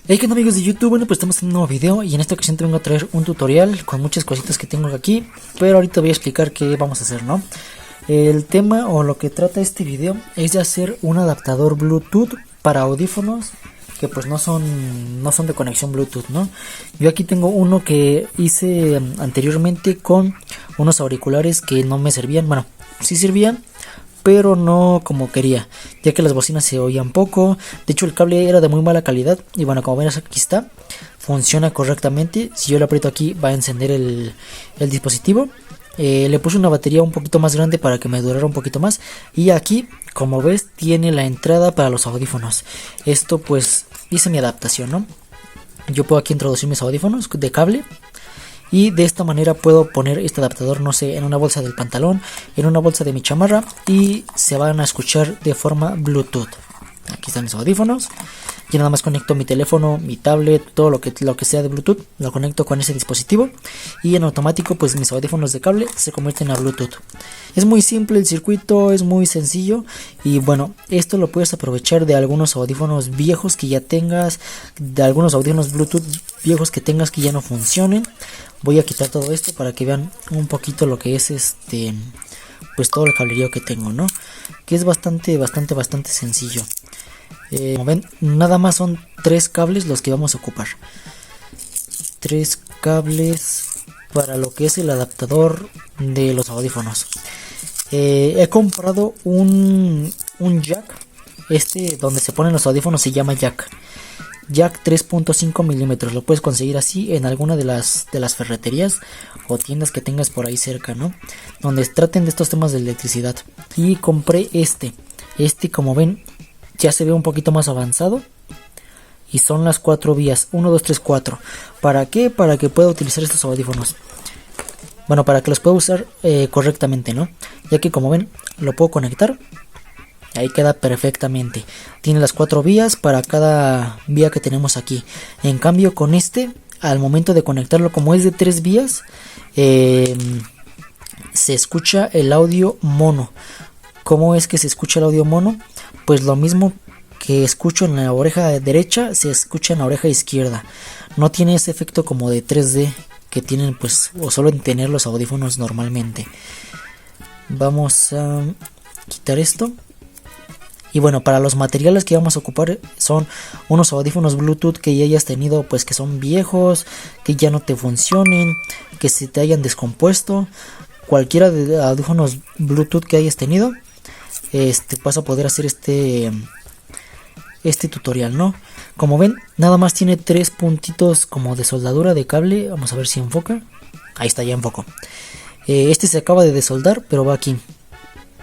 Hey, ¿qué onda amigos de YouTube? Bueno, pues estamos en un nuevo video y en esta ocasión te vengo a traer un tutorial con muchas cositas que tengo aquí, pero ahorita voy a explicar qué vamos a hacer, ¿no? El tema o lo que trata este video es de hacer un adaptador Bluetooth para audífonos que pues no son de conexión Bluetooth, ¿no? Yo aquí tengo uno que hice anteriormente con unos auriculares que no me servían, bueno, sí servían, pero no como quería, ya que las bocinas se oían poco. De hecho el cable era de muy mala calidad y bueno, como ven aquí está, funciona correctamente. Si yo le aprieto aquí va a encender el dispositivo. Le puse una batería un poquito más grande para que me durara un poquito más, y aquí como ves tiene la entrada para los audífonos. Esto pues hice mi adaptación, ¿no? Yo puedo aquí introducir mis audífonos de cable y de esta manera puedo poner este adaptador, no sé, en una bolsa del pantalón, en una bolsa de mi chamarra, y se van a escuchar de forma Bluetooth. Aquí están mis audífonos. Yo nada más conecto mi teléfono, mi tablet, todo lo que sea de Bluetooth, lo conecto con ese dispositivo y en automático pues mis audífonos de cable se convierten a Bluetooth. Es muy simple el circuito, es muy sencillo y bueno, esto lo puedes aprovechar de algunos audífonos viejos que ya tengas, de algunos audífonos Bluetooth viejos que tengas que ya no funcionen. Voy a quitar todo esto para que vean un poquito lo que es pues todo el cablerío que tengo, ¿no? Que es bastante sencillo. Como ven, nada más son 3 cables los que vamos a ocupar. 3 cables para lo que es el adaptador de los audífonos. He comprado un jack. Donde se ponen los audífonos se llama jack 3.5 milímetros. Lo puedes conseguir así en alguna de las ferreterías o tiendas que tengas por ahí cerca, ¿no? Donde traten de estos temas de electricidad. Y compré como ven, ya se ve un poquito más avanzado. Y son las 4 vías, 1, 2, 3, 4. ¿Para qué? Para que pueda utilizar estos audífonos. Bueno, para que los pueda usar correctamente, ¿no? Ya que como ven, lo puedo conectar. Ahí queda perfectamente. Tiene las 4 vías para cada vía que tenemos aquí. En cambio con al momento de conectarlo, como es de 3 vías, se escucha el audio mono. ¿Cómo es que se escucha el audio mono? Pues lo mismo que escucho en la oreja derecha, se escucha en la oreja izquierda. No tiene ese efecto como de 3D que tienen pues o suelen tener los audífonos normalmente. Vamos a quitar esto. Y bueno, para los materiales que vamos a ocupar son unos audífonos Bluetooth que ya hayas tenido, pues que son viejos, que ya no te funcionen, que se te hayan descompuesto. Cualquiera de audífonos Bluetooth que hayas tenido, vas a poder hacer este tutorial, ¿no? Como ven, nada más tiene 3 puntitos como de soldadura de cable. Vamos a ver si enfoca. Ahí está, ya enfocó. Se acaba de desoldar, pero va aquí.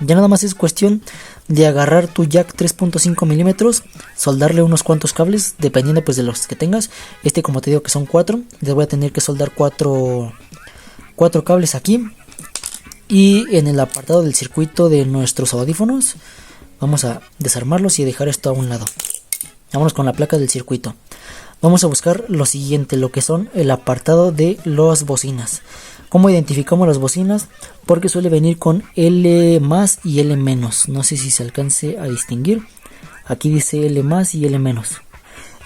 Ya nada más es cuestión de agarrar tu jack 3.5 milímetros, soldarle unos cuantos cables, dependiendo pues de los que tengas. Como te digo que son 4, les voy a tener que soldar 4 cables aquí. Y en el apartado del circuito de nuestros audífonos, vamos a desarmarlos y dejar esto a un lado. Vámonos con la placa del circuito. Vamos a buscar lo siguiente, lo que son el apartado de las bocinas. ¿Cómo identificamos las bocinas? Porque suele venir con L más y L menos. No sé si se alcance a distinguir. Aquí dice L más y L menos.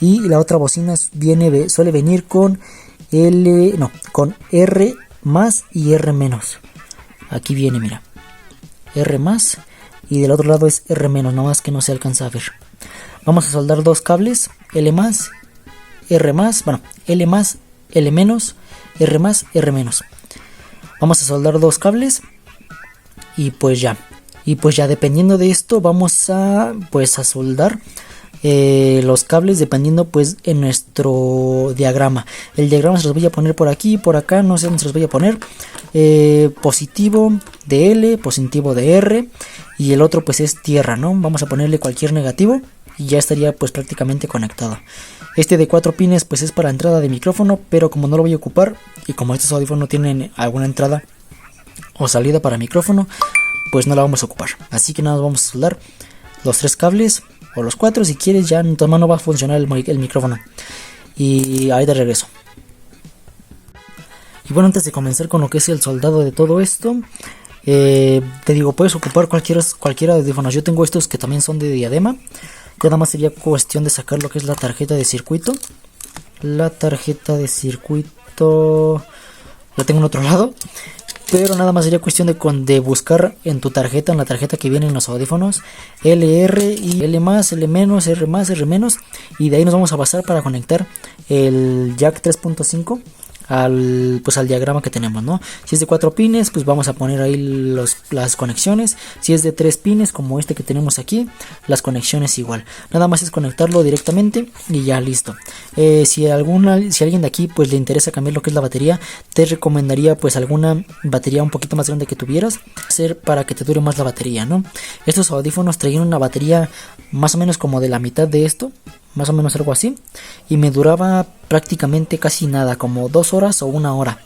Y la otra bocina suele venir con con R más y R menos. Aquí viene, mira, R más, y del otro lado es R menos, nada más que no se alcanza a ver. Vamos a soldar 2 cables, L más, R más, bueno, L más, L menos, R más, R menos. Vamos a soldar 2 cables y pues ya. Dependiendo de esto vamos a soldar los cables dependiendo pues en nuestro diagrama. El diagrama se los voy a poner por aquí, por acá, no sé dónde se los voy a poner. Positivo de L, positivo de R, y el otro pues es tierra, ¿no? Vamos a ponerle cualquier negativo y ya estaría pues prácticamente conectado. De 4 pines pues es para entrada de micrófono, pero como no lo voy a ocupar y como estos audífonos no tienen alguna entrada o salida para micrófono, pues no la vamos a ocupar. Así que nada, vamos a soldar los 3 cables o los 4 si quieres, ya en tu mano va a funcionar el micrófono. Y ahí te regreso. Y bueno, antes de comenzar con lo que es el soldado de todo esto, te digo, puedes ocupar cualquiera de audífonos. Yo tengo estos que también son de diadema. Ya nada más sería cuestión de sacar lo que es la tarjeta de circuito la tarjeta de circuito la tengo en otro lado, pero nada más sería cuestión de buscar en tu tarjeta, en la tarjeta que viene en los audífonos, LR y L más, L menos, R más, R menos, y de ahí nos vamos a basar para conectar el jack 3.5 al diagrama que tenemos, ¿no? Si es de 4 pines, pues vamos a poner ahí las conexiones. Si es de 3 pines, como este que tenemos aquí, las conexiones igual. Nada más es conectarlo directamente y ya listo. Si alguien de aquí pues le interesa cambiar lo que es la batería, te recomendaría pues alguna batería un poquito más grande que tuvieras, hacer para que te dure más la batería, ¿no? Estos audífonos traían una batería más o menos como de la mitad de esto, más o menos algo así, y me duraba prácticamente casi nada, como 2 horas o 1 hora.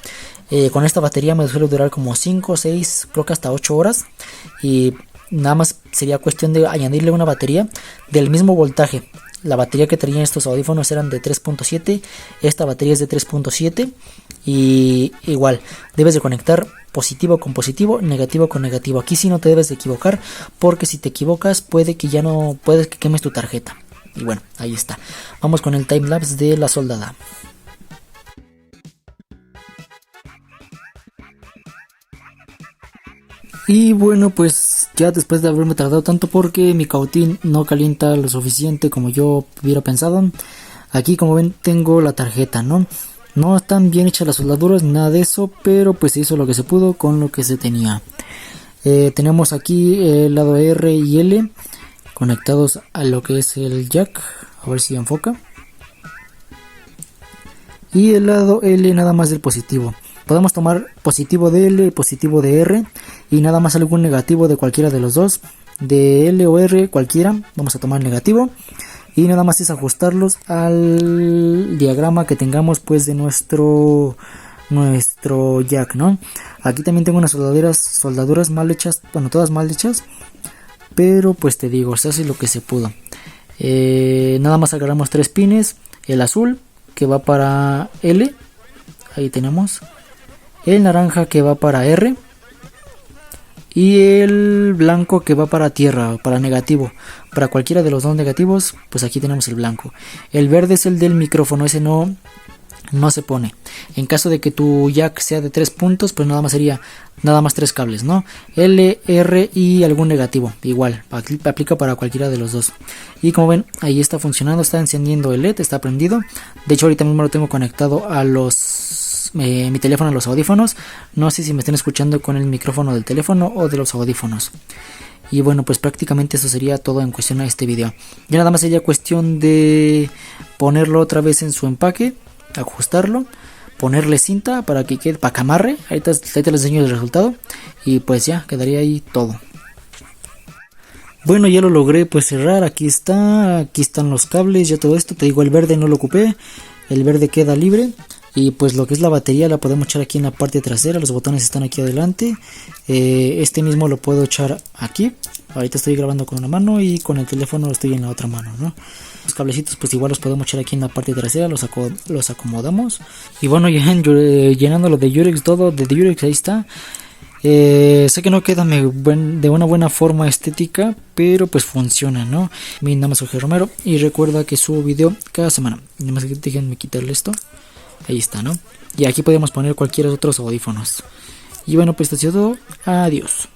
Con esta batería me suele durar como 5, 6, creo que hasta 8 horas, y nada más sería cuestión de añadirle una batería del mismo voltaje. La batería que traían estos audífonos eran de 3.7, esta batería es de 3.7, y igual debes de conectar positivo con positivo, negativo con negativo. Aquí sí no te debes de equivocar, porque si te equivocas puede que quemes tu tarjeta. Y bueno, ahí está. Vamos con el timelapse de la soldada. Y bueno, pues ya después de haberme tardado tanto porque mi cautín no calienta lo suficiente como yo hubiera pensado. Aquí como ven tengo la tarjeta, ¿no? No están bien hechas las soldaduras, nada de eso, pero pues se hizo lo que se pudo con lo que se tenía. Tenemos aquí el lado R y L conectados a lo que es el jack, a ver si enfoca, y el lado L nada más del positivo. Podemos tomar positivo de L, positivo de R, y nada más algún negativo de cualquiera de los dos, de L o R, cualquiera. Vamos a tomar negativo, y nada más es ajustarlos al diagrama que tengamos pues de nuestro jack, ¿no? Aquí también tengo unas soldaduras mal hechas, bueno, todas mal hechas, pero pues te digo, se hace lo que se pudo. Nada más agarramos 3 pines, el azul que va para L, ahí tenemos, el naranja que va para R, y el blanco que va para tierra, para negativo. Para cualquiera de los dos negativos, pues aquí tenemos el blanco. El verde es el del micrófono, ese no se pone. En caso de que tu jack sea de 3 puntos, pues nada más sería nada más 3 cables, ¿no? L, R y algún negativo. Igual, aplica para cualquiera de los dos. Y como ven, ahí está funcionando, está encendiendo el LED, está prendido. De hecho, ahorita mismo lo tengo conectado a mi teléfono, a los audífonos. No sé si me están escuchando con el micrófono del teléfono o de los audífonos. Y bueno, pues prácticamente eso sería todo en cuestión a este video. Ya nada más sería cuestión de ponerlo otra vez en su empaque, ajustarlo, ponerle cinta para que quede, para que amarre. Ahorita les enseño el resultado y pues ya quedaría ahí todo. Bueno, ya lo logré pues cerrar. Aquí están los cables, ya todo esto. Te digo, el verde no lo ocupé, el verde queda libre. Y pues lo que es la batería la podemos echar aquí en la parte trasera, los botones están aquí adelante. Este mismo lo puedo echar aquí. Ahorita estoy grabando con una mano y con el teléfono estoy en la otra mano, ¿no? Los cablecitos pues igual los podemos echar aquí en la parte trasera, los acomodamos. Y bueno, ya llenando lo de Yurex, todo de Yurex, ahí está. Sé que no queda de una buena forma estética, pero pues funciona, ¿no? Mi nombre es Jorge Romero y recuerda que subo video cada semana. Nada más que déjenme quitarle esto. Ahí está, ¿no? Y aquí podemos poner cualquier otros audífonos. Y bueno, pues esto ha sido todo. Adiós.